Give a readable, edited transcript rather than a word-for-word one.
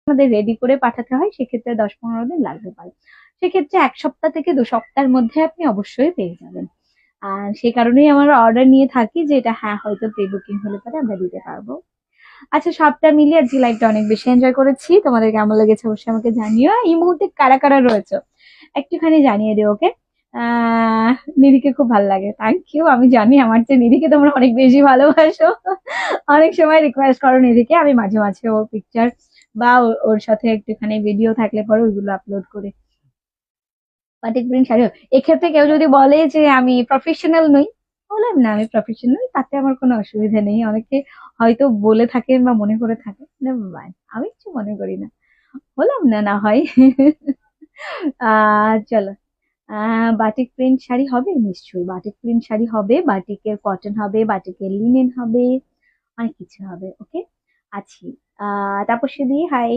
আমাদের রেডি করে পাঠাতে হয় সেক্ষেত্রে 10-15 দিন লাগতে পারে। সেক্ষেত্রে 1 সপ্তাহ থেকে 2 সপ্তাহের মধ্যে আপনি অবশ্যই পেয়ে যাবেন। আর সেই কারণেই আমরা অর্ডার নিয়ে থাকি যে এটা হ্যাঁ হয়তো প্রি বুকিং হলে পরে আমরা দিতে পারবো। আচ্ছা, সবটা মিলিয়ে আজকে লাইফটা অনেক বেশি এনজয় করেছি। তোমাদের কেমন লেগেছে অবশ্যই আমাকে জানিও। এই মুহূর্তে কারা কারা রয়েছে একটুখানি জানিয়ে দিও, ওকে? আহ নিধিকে খুব ভালো লাগে, থ্যাংক ইউ। আমি জানি আমার চেয়ে নিধিকে তোমরা অনেক বেশি ভালোবাসো। অনেক সময় রিকোয়েস্ট করো নিধিকে, আমি মাঝে মাঝে ওর পিকচার বা ওর সাথে একটুখানি ভিডিও থাকলে পরে ওইগুলো আপলোড করি। বাটিক প্রিন্ট শাড়ি এক্ষেত্রে কেউ যদি বলে যে আমি প্রফেশনাল নই, বললাম না আমি প্রফেশনাল, তাতে আমার কোনো অসুবিধা নেই। অনেকে হয়তো বলে থাকেন বা মনে করে থাকেন, Never mind, আমি কিছু মনে করি না। বললাম না, না হয়। চলো, বাটিক প্রিন্ট শাড়ি হবে নিশ্চয়ই, বাটিক প্রিন্ট শাড়ি হবে, বাটিকের কটন হবে, বাটিকের লিনেন হবে, অনেক কিছু হবে, ওকে? আছি। তাপসী দি, হাই।